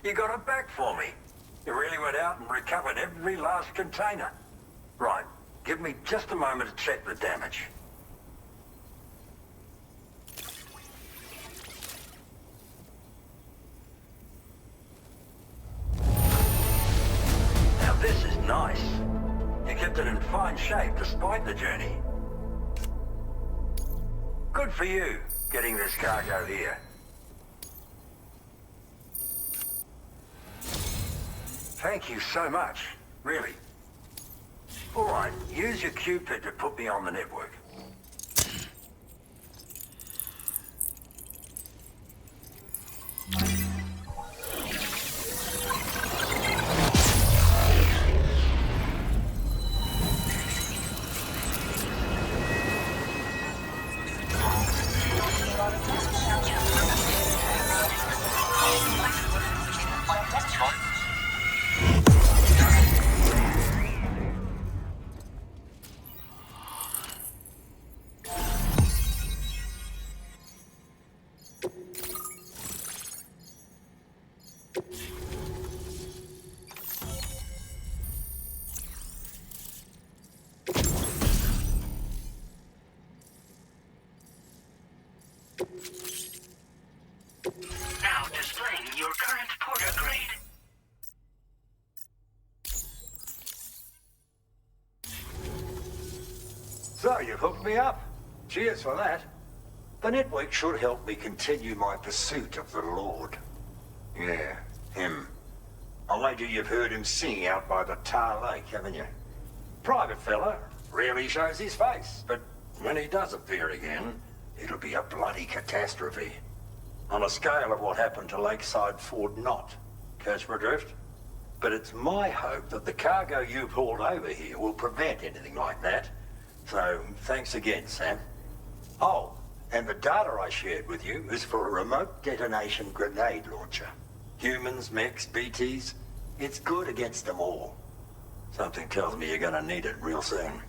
You got it back for me. You really went out and recovered every last container. Right, give me just a moment to check the damage. Now this is nice. You kept it in fine shape despite the journey. Good for you, getting this cargo here. Thank you so much, really. All right, use your Cupid to put me on the network. Now displaying your current porter grade. So, you've hooked me up. Cheers for that. The network should help me continue my pursuit of the Lord. Yeah, him. I wager you've heard him sing out by the Tar Lake, haven't you? Private fella, rarely shows his face, but when he does appear again, it'll be a bloody catastrophe. On a scale of what happened to Lakeside Fort Knott. Catch my drift? But it's my hope that the cargo you pulled over here will prevent anything like that. So, thanks again, Sam. Oh, and the data I shared with you is for a remote detonation grenade launcher. Humans, mechs, BTs, it's good against them all. Something tells me you're gonna need it real soon.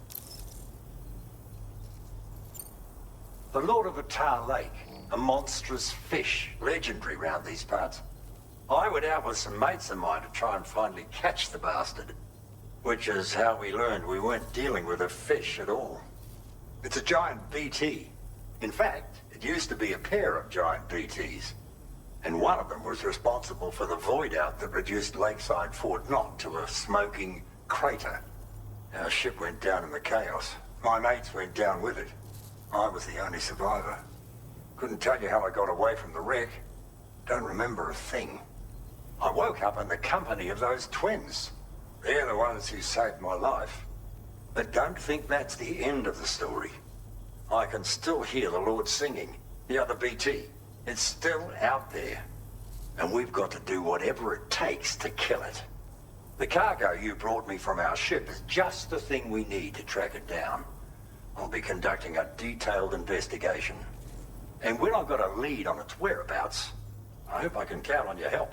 The Lord of the Tar Lake, a monstrous fish, legendary round these parts. I went out with some mates of mine to try and finally catch the bastard. Which is how we learned we weren't dealing with a fish at all. It's a giant BT. In fact, it used to be a pair of giant BTs. And one of them was responsible for the void out that reduced Lakeside Fort Knott to a smoking crater. Our ship went down in the chaos. My mates went down with it. I was the only survivor. Couldn't tell you how I got away from the wreck. Don't remember a thing. I woke up in the company of those twins. They're the ones who saved my life. But don't think that's the end of the story. I can still hear the Lord singing, the other BT. It's still out there. And we've got to do whatever it takes to kill it. The cargo you brought me from our ship is just the thing we need to track it down. I'll be conducting a detailed investigation. And when I've got a lead on its whereabouts, I hope I can count on your help.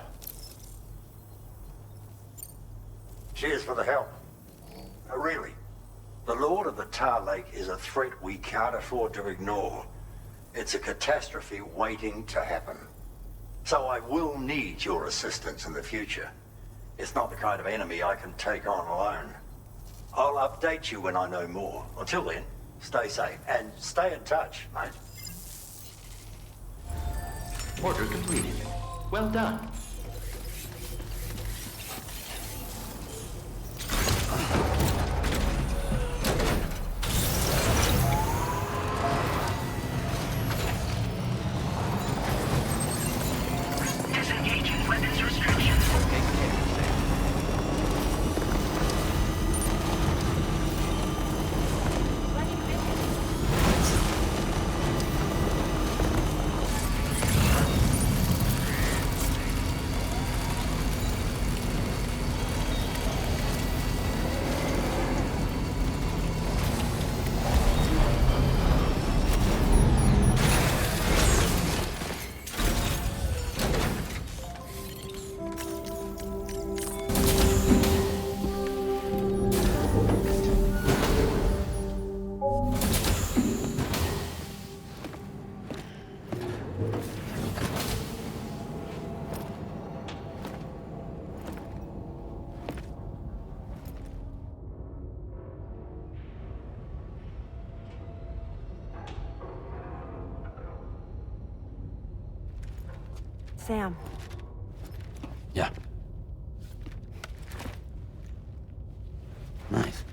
Cheers for the help. Really, the Lord of the Tar Lake is a threat we can't afford to ignore. It's a catastrophe waiting to happen. So I will need your assistance in the future. It's not the kind of enemy I can take on alone. I'll update you when I know more. Until then, stay safe and stay in touch, mate. Order completed. Well done. Disengaging weapons restrictions. Sam. Yeah. Nice.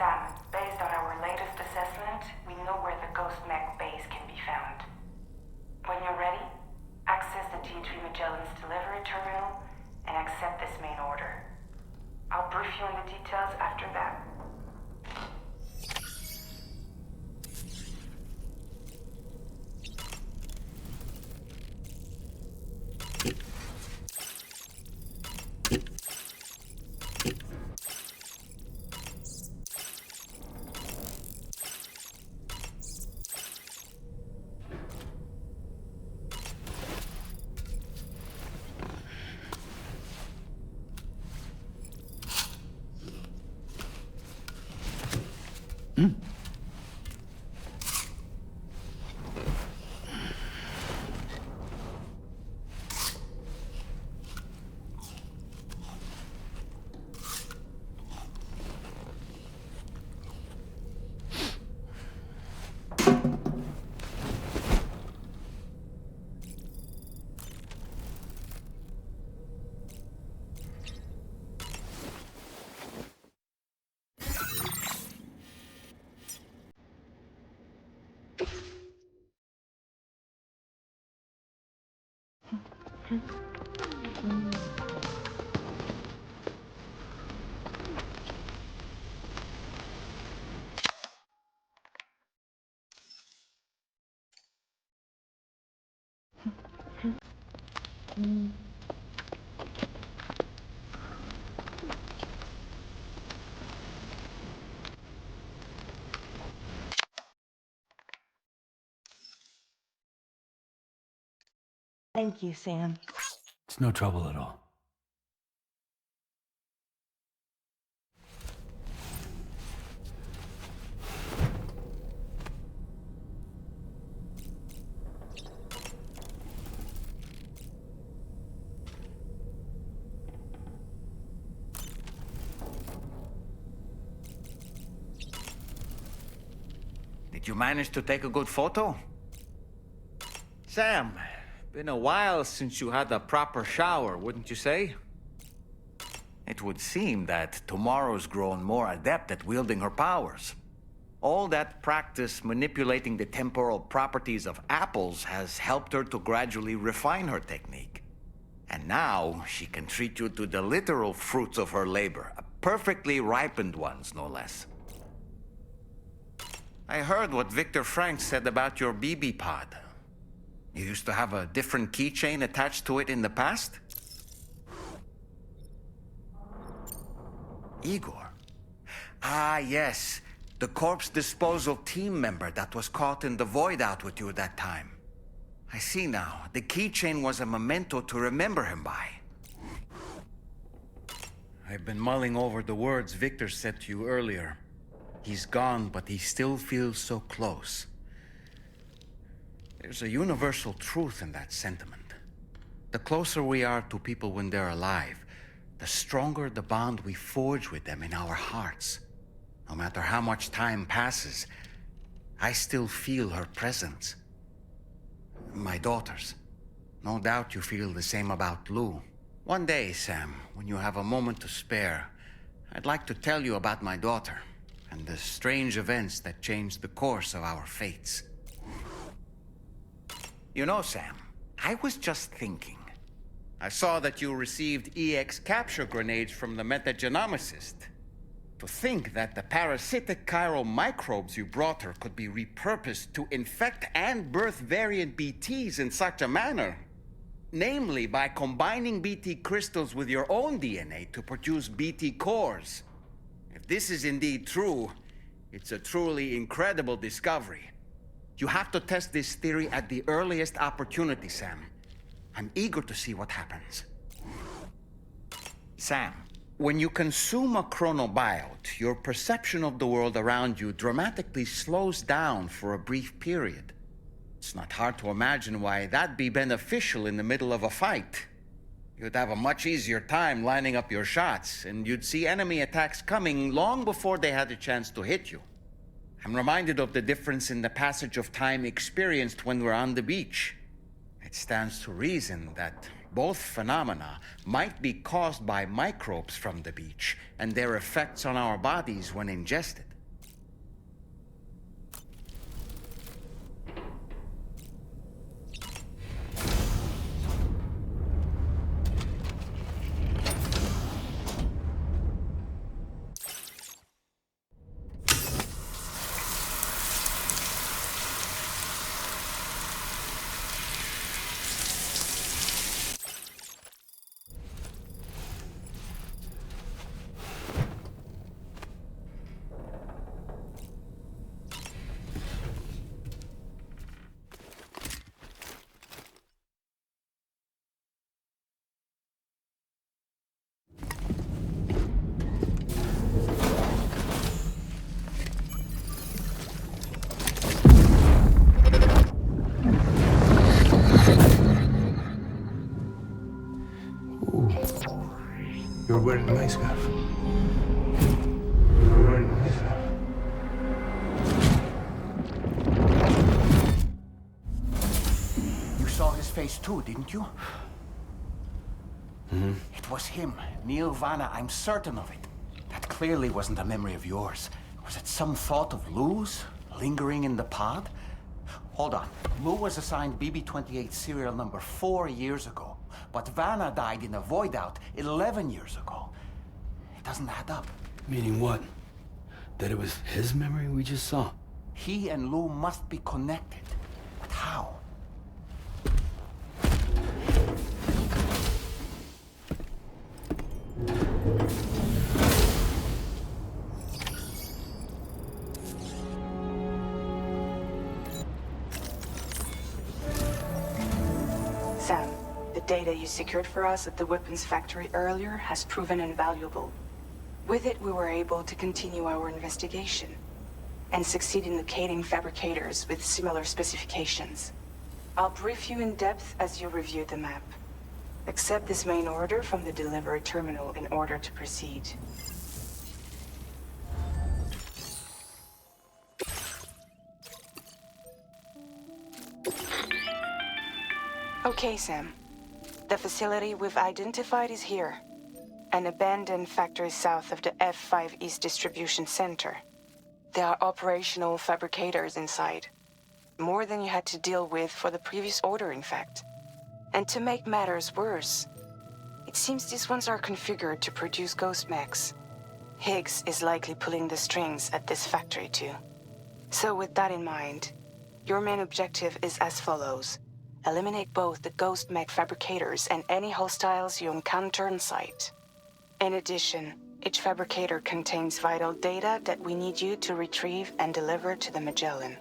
Sam, based on our latest assessment, we know where the Ghost Mech base can be found. When you're ready, access the T3 Magellan's delivery terminal and accept this main order. I'll brief you on the details after that. Thank you, Sam. It's no trouble at all. Did you manage to take a good photo? Sam, been a while since you had a proper shower, wouldn't you say? It would seem that tomorrow's grown more adept at wielding her powers. All that practice manipulating the temporal properties of apples has helped her to gradually refine her technique. And now she can treat you to the literal fruits of her labor, perfectly ripened ones, no less. I heard what Victor Frank said about your BB pod. You used to have a different keychain attached to it in the past? Igor. Ah, yes. The corpse disposal team member that was caught in the void out with you that time. I see now. The keychain was a memento to remember him by. I've been mulling over the words Victor said to you earlier. He's gone, but he still feels so close. There's a universal truth in that sentiment. The closer we are to people when they're alive, the stronger the bond we forge with them in our hearts. No matter how much time passes, I still feel her presence. My daughters. No doubt you feel the same about Lou. One day, Sam, when you have a moment to spare, I'd like to tell you about my daughter and the strange events that changed the course of our fates. You know, Sam, I was just thinking. I saw that you received EX capture grenades from the metagenomicist. To think that the parasitic chiral microbes you brought her could be repurposed to infect and birth variant BTs in such a manner. Namely, by combining BT crystals with your own DNA to produce BT cores. If this is indeed true, it's a truly incredible discovery. You have to test this theory at the earliest opportunity, Sam. I'm eager to see what happens. Sam, when you consume a chronobiote, your perception of the world around you dramatically slows down for a brief period. It's not hard to imagine why that'd be beneficial in the middle of a fight. You'd have a much easier time lining up your shots, and you'd see enemy attacks coming long before they had a chance to hit you. I'm reminded of the difference in the passage of time experienced when we're on the beach. It stands to reason that both phenomena might be caused by microbes from the beach and their effects on our bodies when ingested. You're wearing my scarf. You're wearing my scarf. You saw his face too, didn't you? Mm-hmm. It was him, Neil Vanna, I'm certain of it. That clearly wasn't a memory of yours. Was it some thought of Lou's, lingering in the pod? Hold on. Lou was assigned BB-28 serial number 4 years ago, but Vanna died in a void out 11 years ago. It doesn't add up. Meaning what? That it was his memory we just saw? He and Lou must be connected. But how? Sam, the data you secured for us at the weapons factory earlier has proven invaluable. With it, we were able to continue our investigation and succeed in locating fabricators with similar specifications. I'll brief you in depth as you review the map. Accept this main order from the delivery terminal in order to proceed. Okay, Sam. The facility we've identified is here. An abandoned factory south of the F5 East Distribution Center. There are operational fabricators inside. More than you had to deal with for the previous order, in fact. And to make matters worse, it seems these ones are configured to produce ghost mechs. Higgs is likely pulling the strings at this factory too. So with that in mind, your main objective is as follows. Eliminate both the ghost mech fabricators and any hostiles you encounter on site. In addition, each fabricator contains vital data that we need you to retrieve and deliver to the Magellan.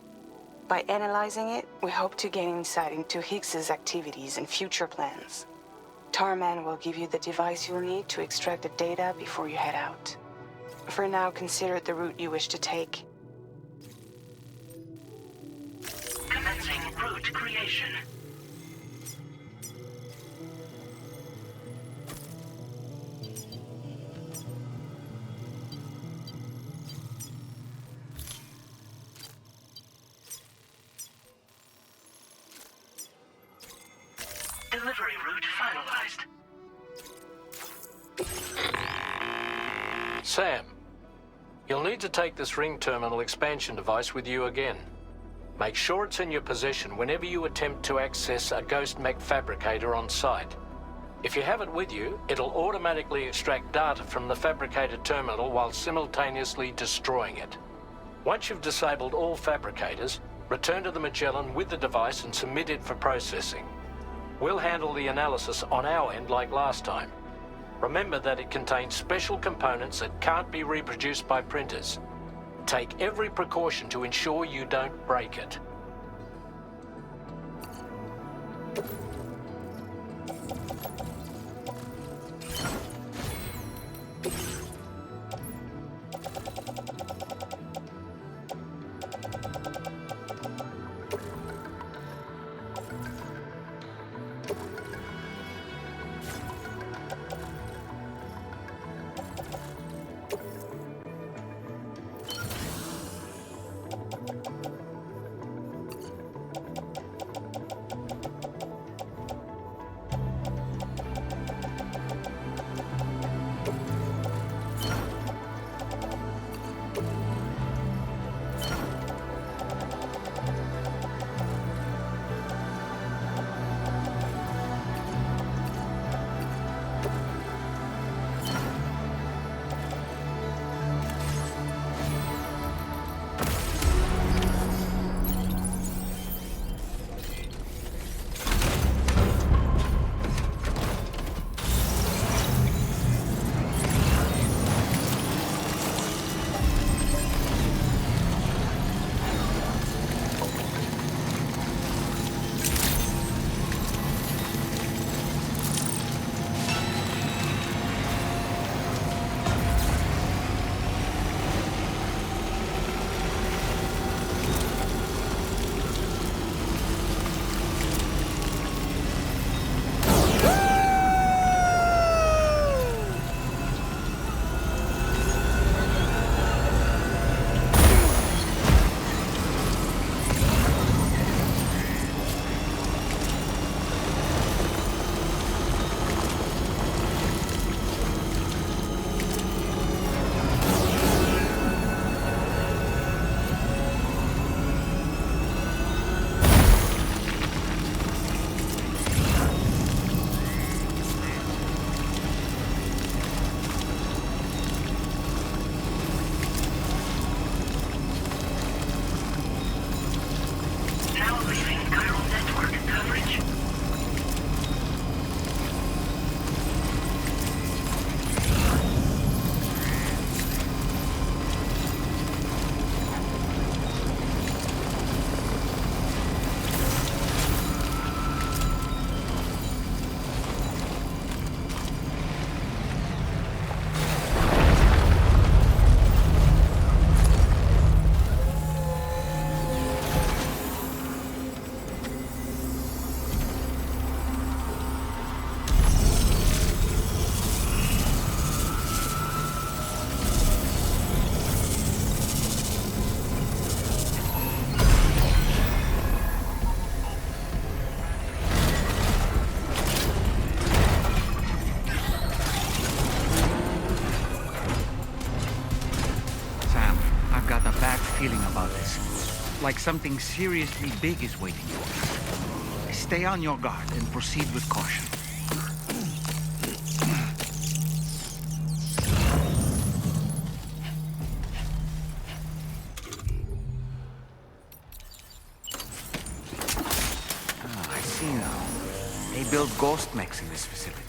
By analyzing it, we hope to gain insight into Higgs's activities and future plans. Tarman will give you the device you'll need to extract the data before you head out. For now, consider the route you wish to take. Commencing route creation. Delivery route finalized. Sam, you'll need to take this ring terminal expansion device with you again. Make sure it's in your possession whenever you attempt to access a ghost mech fabricator on site. If you have it with you, it'll automatically extract data from the fabricated terminal while simultaneously destroying it. Once you've disabled all fabricators, return to the Magellan with the device and submit it for processing. We'll handle the analysis on our end like last time. Remember that it contains special components that can't be reproduced by printers. Take every precaution to ensure you don't break it. feeling about this. Like something seriously big is waiting for us. Stay on your guard and proceed with caution. I see now. They build ghost mechs in this facility.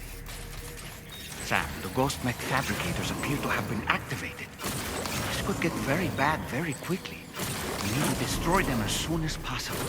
Sam, the ghost mech fabricators appear to have been activated. This could get very bad very quickly. We need to destroy them as soon as possible.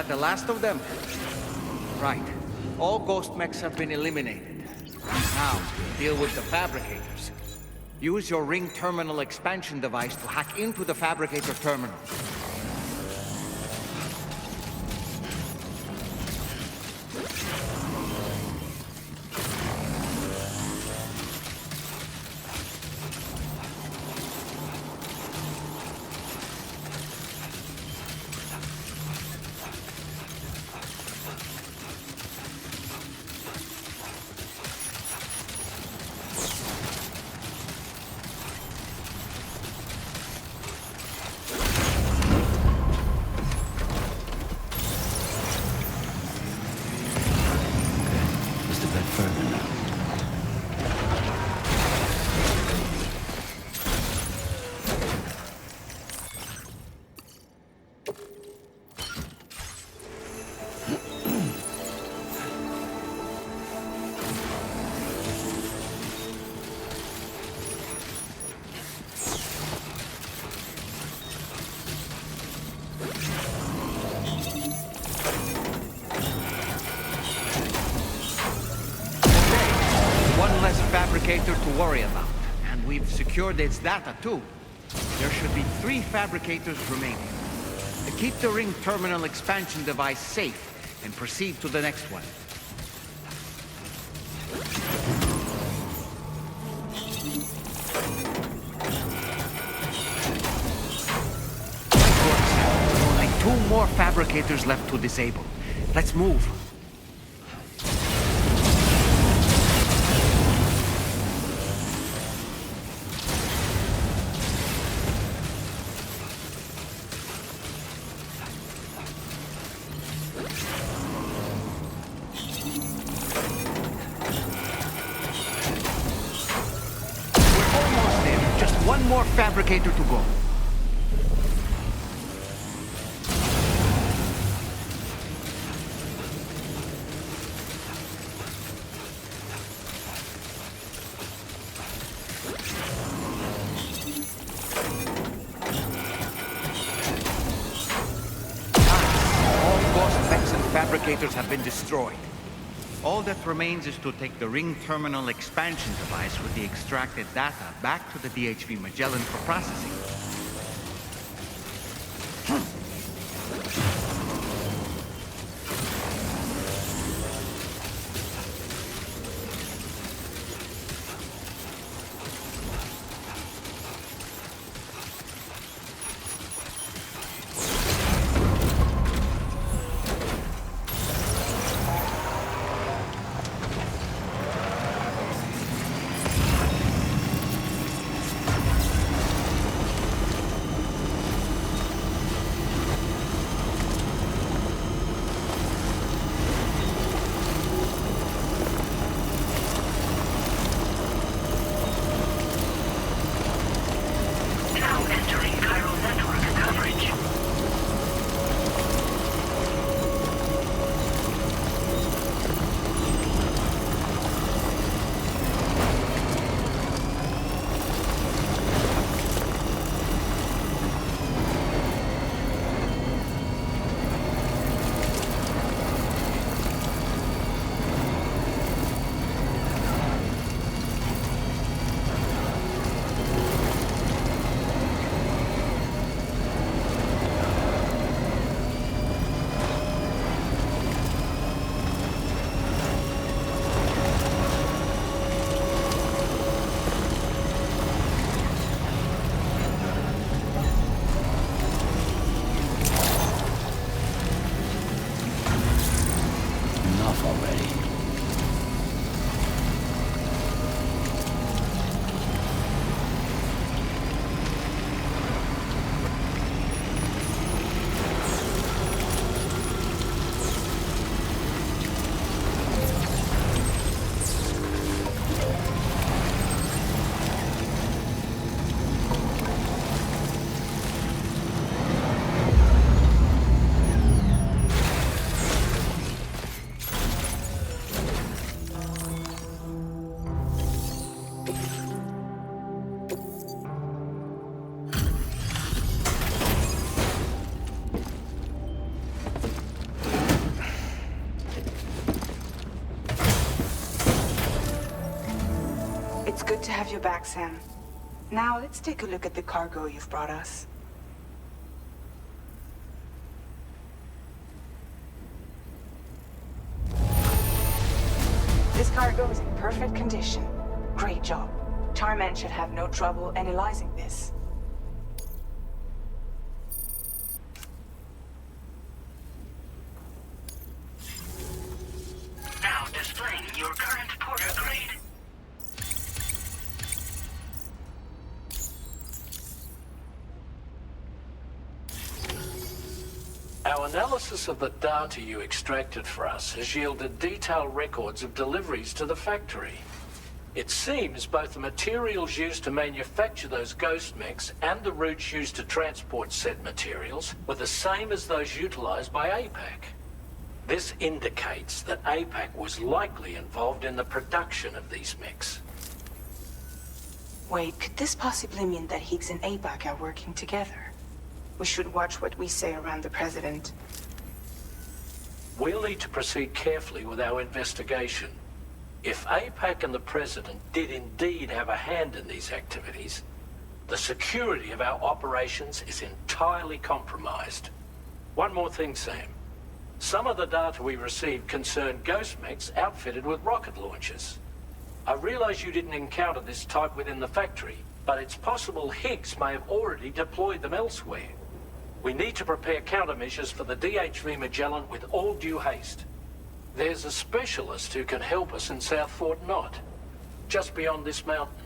that the last of them? Right. All ghost mechs have been eliminated. Now, deal with the fabricators. Use your ring terminal expansion device to hack into the fabricator terminal. Just a bit further now. One less fabricator to worry about. And we've secured its data, too. There should be 3 fabricators remaining. Keep the ring terminal expansion device safe and proceed to the next one. Only 2 more fabricators left to disable. Let's move. One more fabricator to go. All ghost mechs and fabricators have been destroyed. All that remains is to take the ring terminal expansion device with the extracted data back to the DHV Magellan for processing. It's good to have you back, Sam. Now let's take a look at the cargo you've brought us. This cargo is in perfect condition. Great job. Tarman should have no trouble analyzing this. Now displaying your current porter grade. Our analysis of the data you extracted for us has yielded detailed records of deliveries to the factory. It seems both the materials used to manufacture those ghost mechs and the routes used to transport said materials were the same as those utilized by APAC. This indicates that APAC was likely involved in the production of these mechs. Wait, could this possibly mean that Higgs and APAC are working together? We should watch what we say around the President. We'll need to proceed carefully with our investigation. If APAC and the President did indeed have a hand in these activities, the security of our operations is entirely compromised. One more thing, Sam. Some of the data we received concerned ghost mechs outfitted with rocket launchers. I realize you didn't encounter this type within the factory, but it's possible Higgs may have already deployed them elsewhere. We need to prepare countermeasures for the DHV Magellan with all due haste. There's a specialist who can help us in South Fort Knott, just beyond this mountain.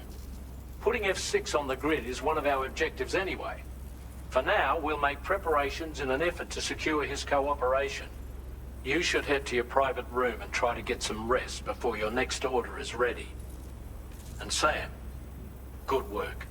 Putting F6 on the grid is one of our objectives anyway. For now, we'll make preparations in an effort to secure his cooperation. You should head to your private room and try to get some rest before your next order is ready. And Sam, good work.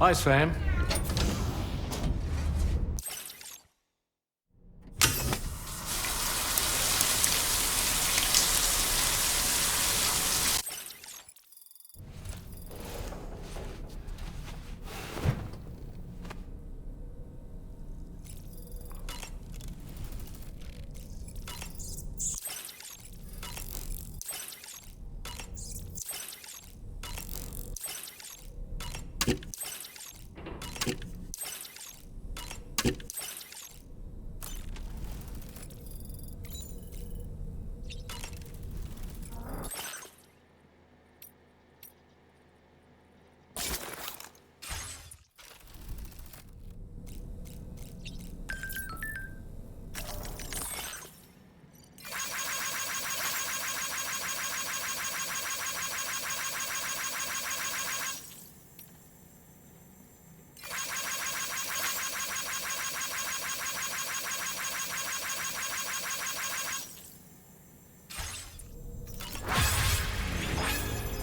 Hi, Sam.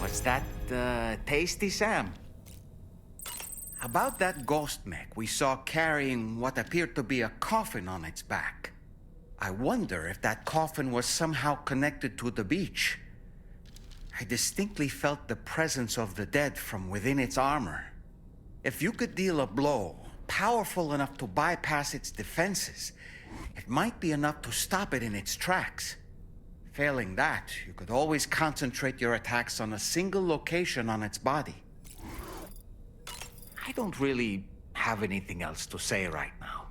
What's that, tasty, Sam? About that ghost mech we saw carrying what appeared to be a coffin on its back. I wonder if that coffin was somehow connected to the beach. I distinctly felt the presence of the dead from within its armor. If you could deal a blow powerful enough to bypass its defenses, it might be enough to stop it in its tracks. Failing that, you could always concentrate your attacks on a single location on its body. I don't really have anything else to say right now.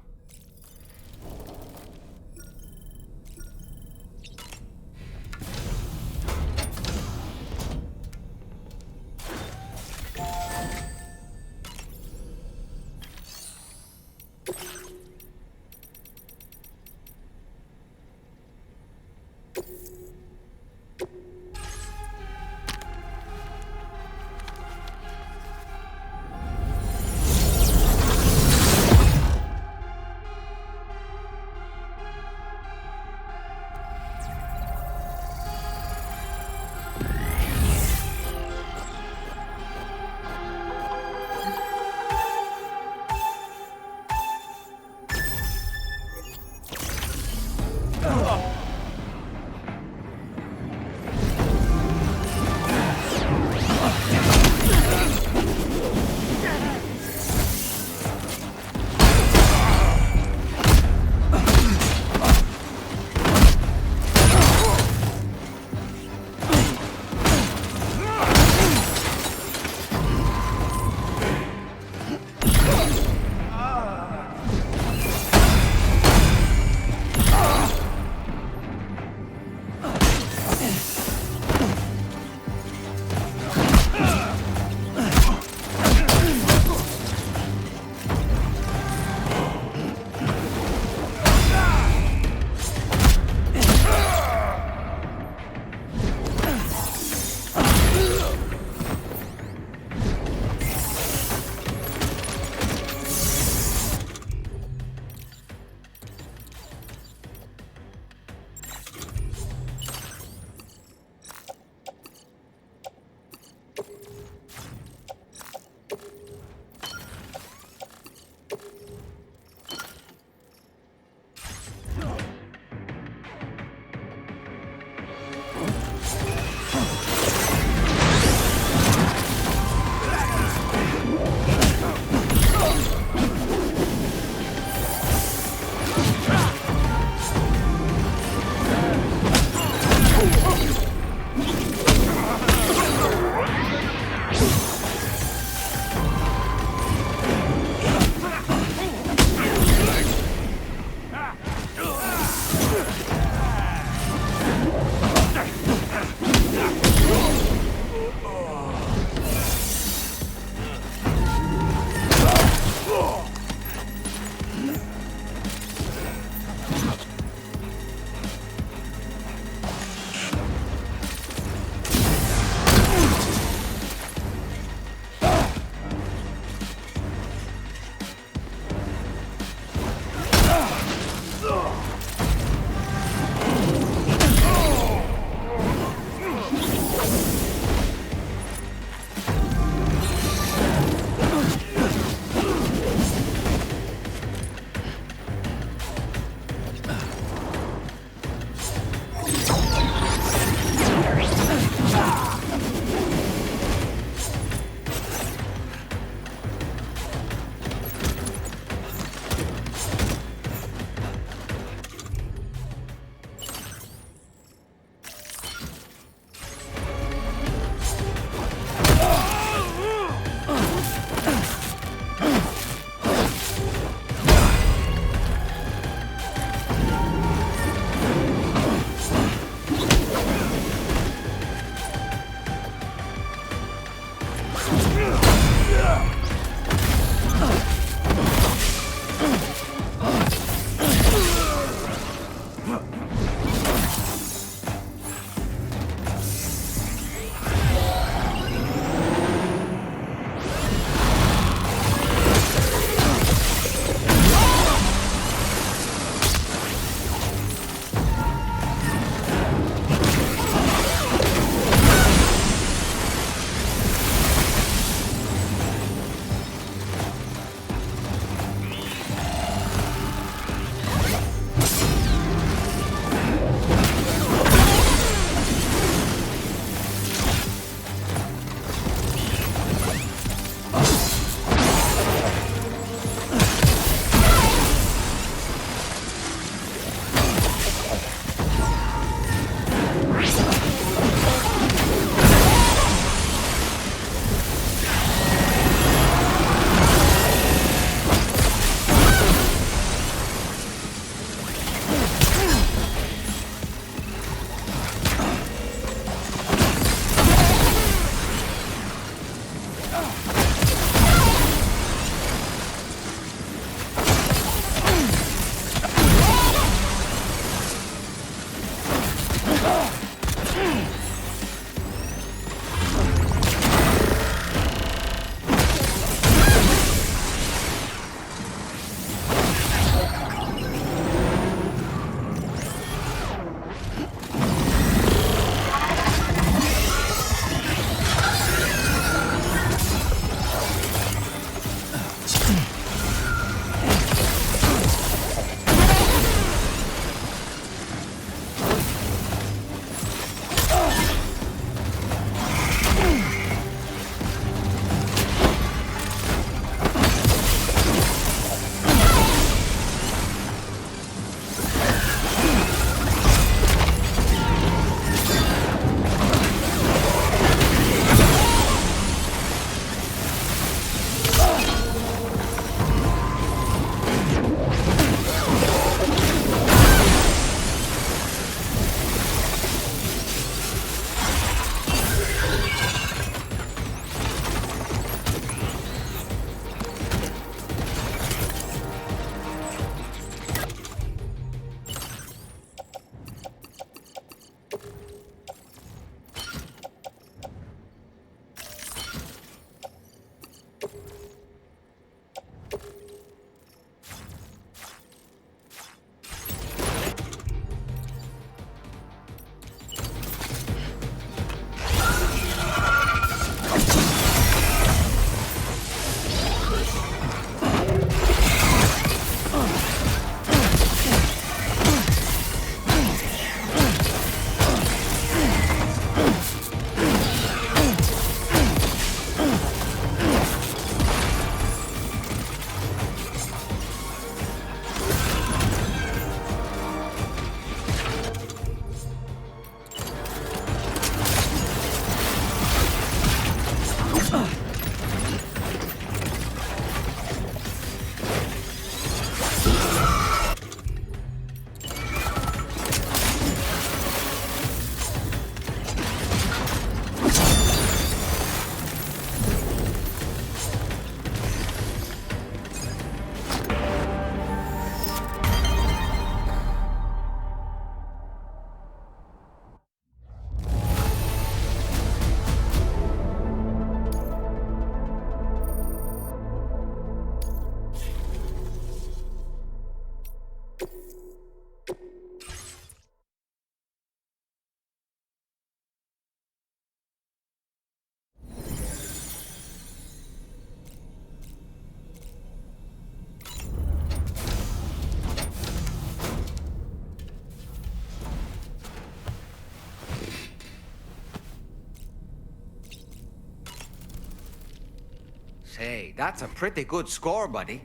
Hey, that's a pretty good score, buddy.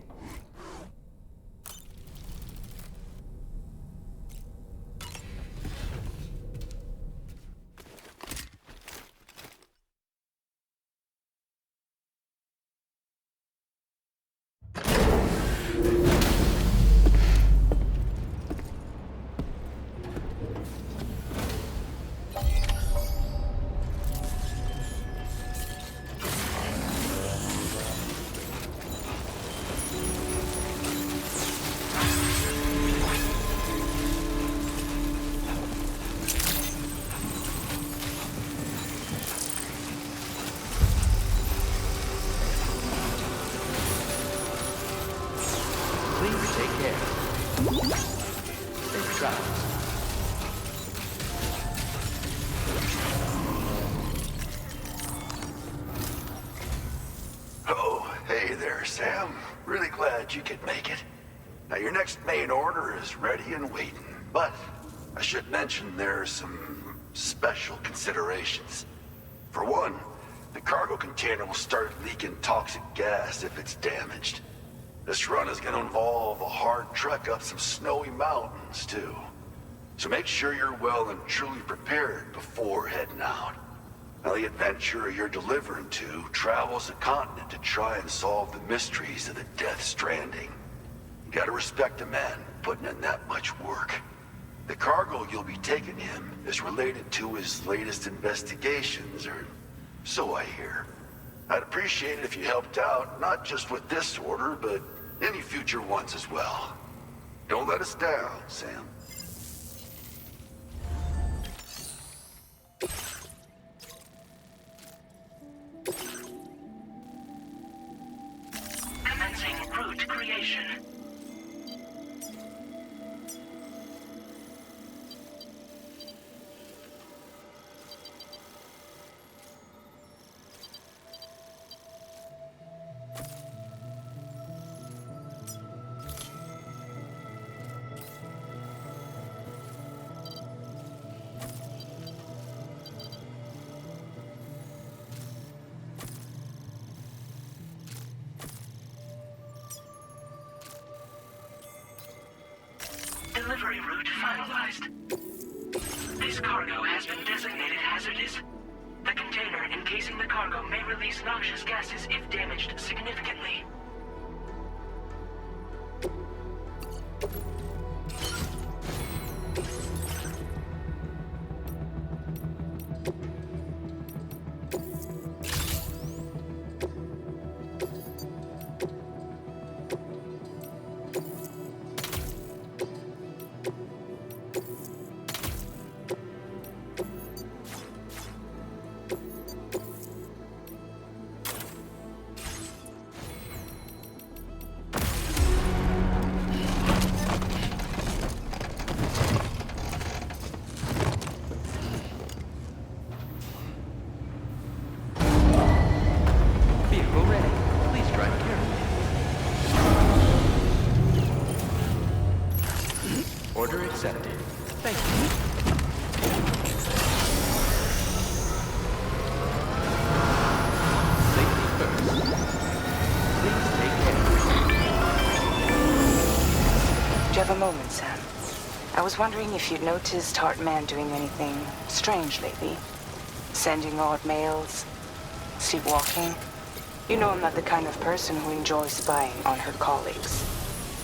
Please take care. Safe travels. Oh, hey there, Sam. Really glad you could make it. Now, your next main order is ready and waiting. But I should mention there are some special considerations. For one, the cargo container will start leaking toxic gas if it's damaged. This run is going to involve a hard trek up some snowy mountains, too. So make sure you're well and truly prepared before heading out. Now, the adventurer you're delivering to travels the continent to try and solve the mysteries of the Death Stranding. You gotta respect a man putting in that much work. The cargo you'll be taking him is related to his latest investigations, or so I hear. I'd appreciate it if you helped out, not just with this order, but any future ones as well. Don't let us down, Sam. Commencing route creation. Delivery route finalized. This cargo has been designated hazardous. The container encasing the cargo may release noxious gases if damaged significantly. Vehicle ready. Please drive carefully. Order accepted. Thank you. Safety first. Please take care. Do you have a moment, Sam? I was wondering if you'd noticed Hartman doing anything strange lately. Sending odd mails, sleepwalking. You know I'm not the kind of person who enjoys spying on her colleagues.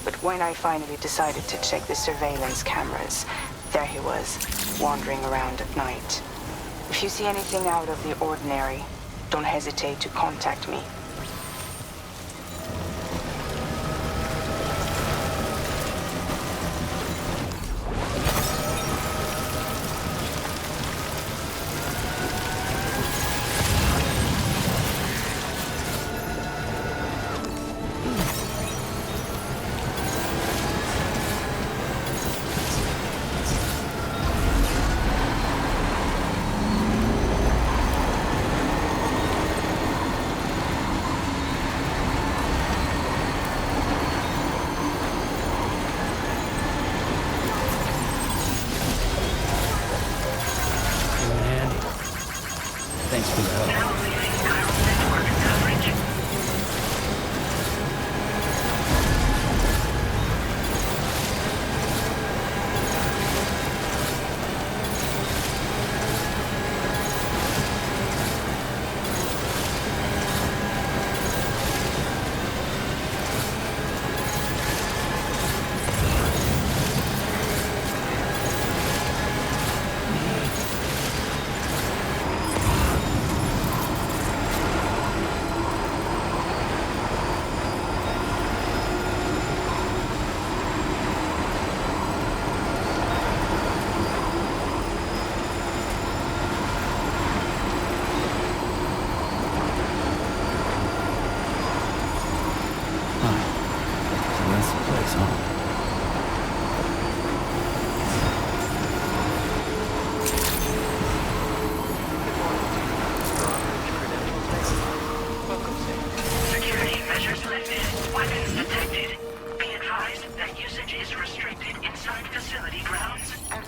But when I finally decided to check the surveillance cameras, there he was, wandering around at night. If you see anything out of the ordinary, don't hesitate to contact me. Thanks for the help. Now leaving chiral network coverage.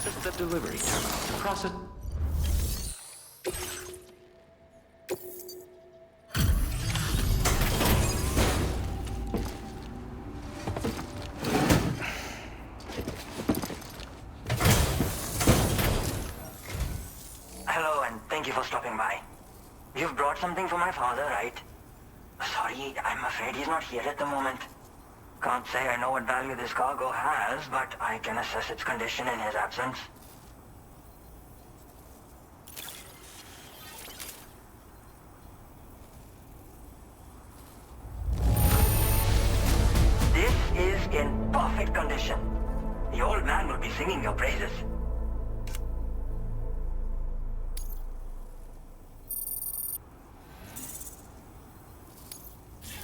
access the delivery terminal to process... Hello, and thank you for stopping by. You've brought something for my father, right? Sorry, I'm afraid he's not here at the moment. Can't say I know what value this cargo has, but I can assess its condition in his absence. This is in perfect condition. The old man will be singing your praises.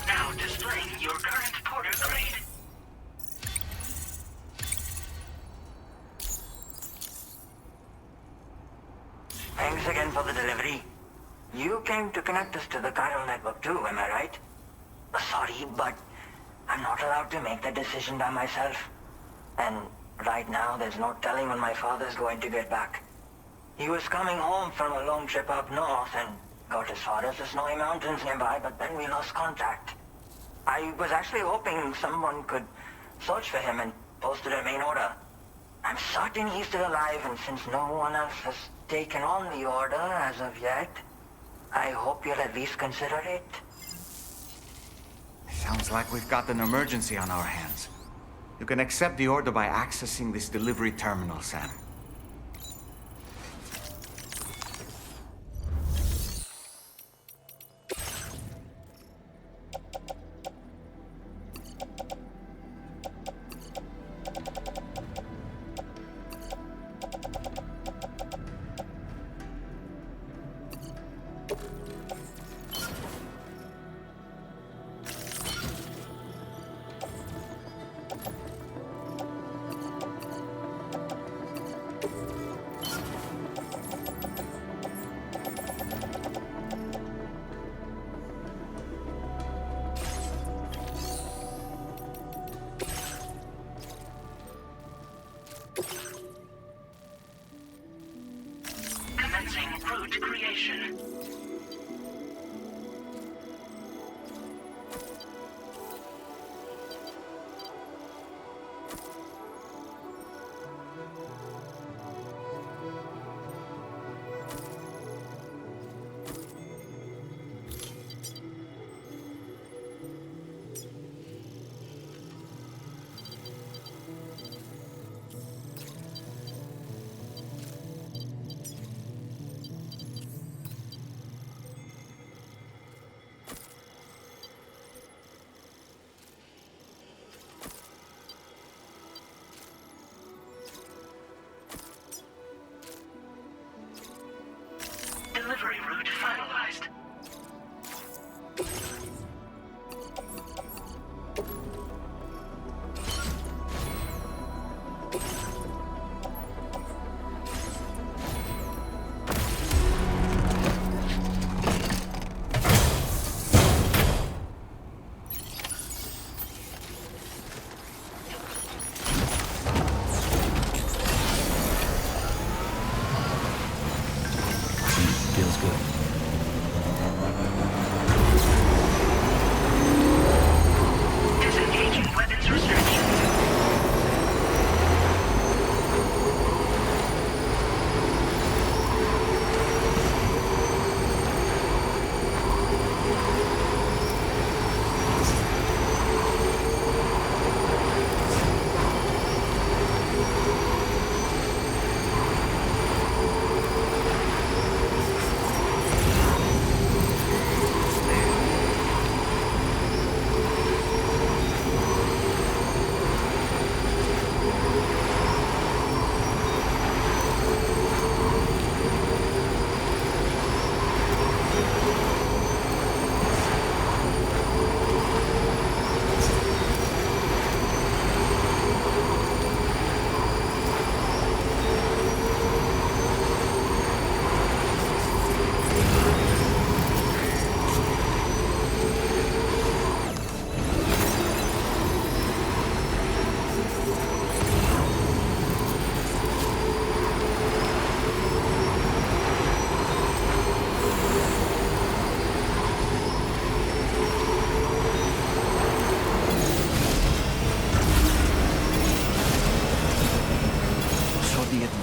Now displaying your current Porter grade. Thanks again for the delivery. You came to connect us to the chiral network too, am I right? Sorry, but I'm not allowed to make that decision by myself. And right now, there's no telling when my father's going to get back. He was coming home from a long trip up north and got as far as the snowy mountains nearby, but then we lost contact. I was actually hoping someone could search for him and post it in main order. I'm certain he's still alive, and since no one else has taken on the order as of yet, I hope you'll at least consider it. Sounds like we've got an emergency on our hands. You can accept the order by accessing this delivery terminal, Sam. Commencing route creation. Delivery route finalized. Feels good. Disengaging weapons restrictions.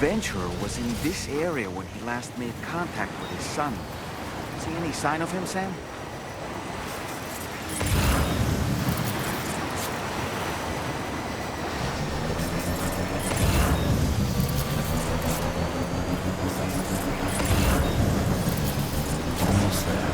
adventurer was in this area when he last made contact with his son. See any sign of him, Sam? Almost there.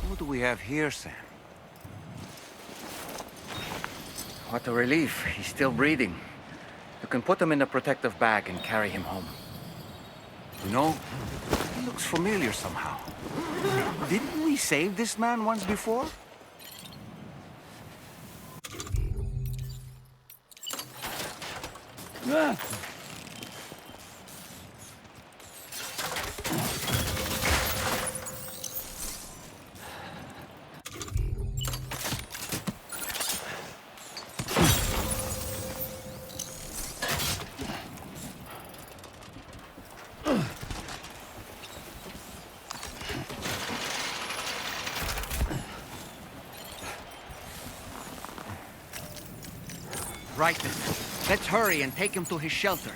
What do we have here, Sam? What a relief. He's still breathing. You can put him in a protective bag and carry him home. You know, he looks familiar somehow. Didn't we save this man once before? Ah. Right then. Let's hurry and take him to his shelter.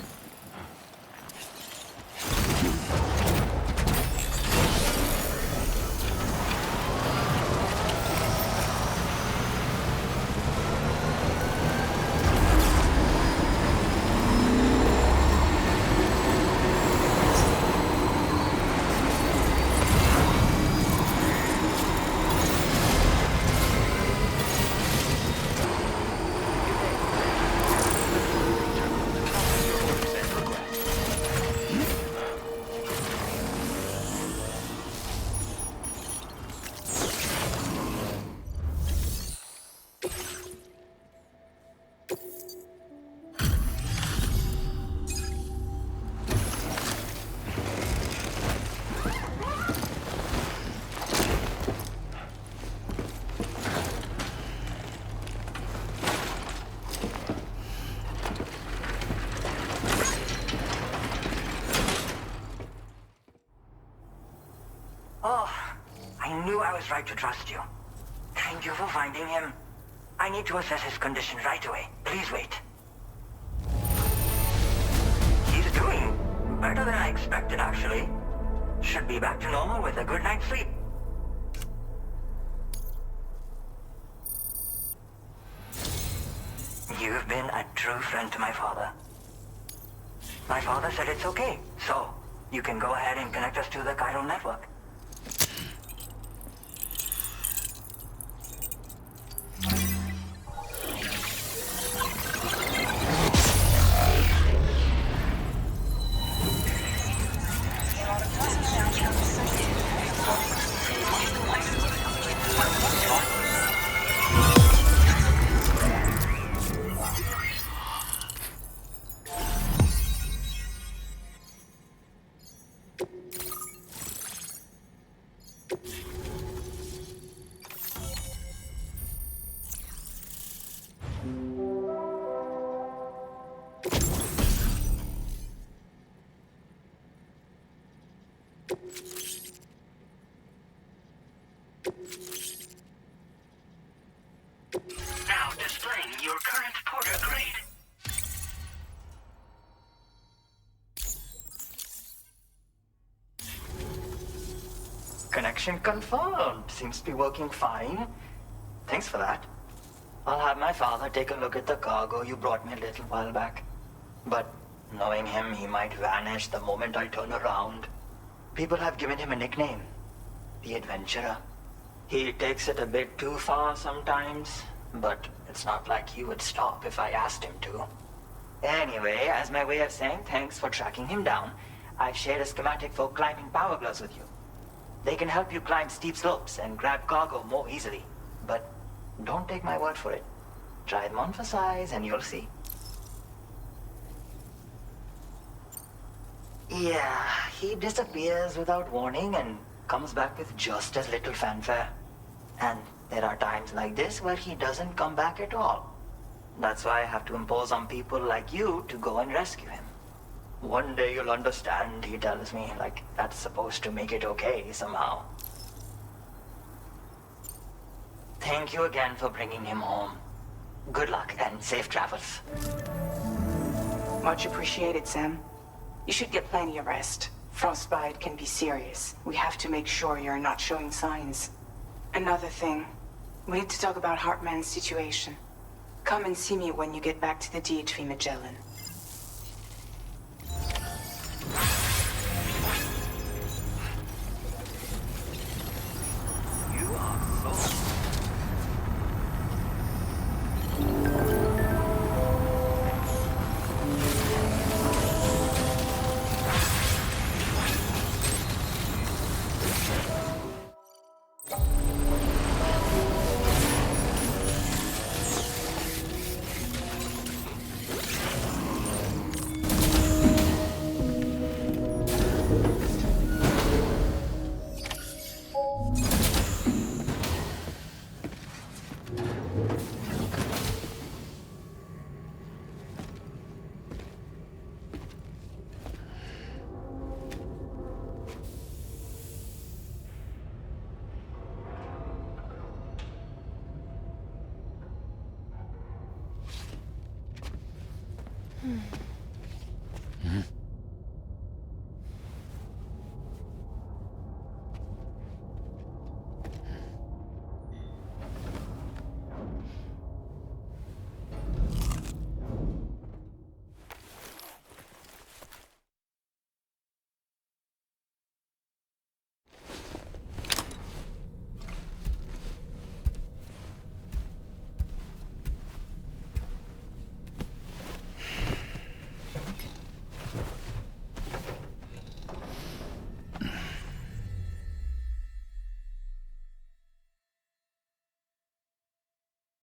Oh, I knew I was right to trust you. Thank you for finding him. I need to assess his condition right away. Please wait. He's doing better than I expected, actually. Should be back to normal with a good night's sleep. You've been a true friend to my father. My father said it's okay, so you can go ahead and connect us to the chiral network. Now displaying your current porter grade. Connection confirmed. Seems to be working fine. Thanks for that. I'll have my father take a look at the cargo you brought me a little while back. But knowing him, he might vanish the moment I turn around. People have given him a nickname. The Adventurer. He takes it a bit too far sometimes, but it's not like he would stop if I asked him to. Anyway, as my way of saying thanks for tracking him down, I've shared a schematic for climbing power gloves with you. They can help you climb steep slopes and grab cargo more easily. But don't take my word for it. Try them on for size and you'll see. Yeah, he disappears without warning and comes back with just as little fanfare. And there are times like this where he doesn't come back at all. That's why I have to impose on people like you to go and rescue him. One day you'll understand, he tells me, like that's supposed to make it okay somehow. Thank you again for bringing him home. Good luck and safe travels. Much appreciated, Sam. You should get plenty of rest. Frostbite can be serious. We have to make sure you're not showing signs. Another thing. We need to talk about Hartman's situation. Come and see me when you get back to the DHV Magellan.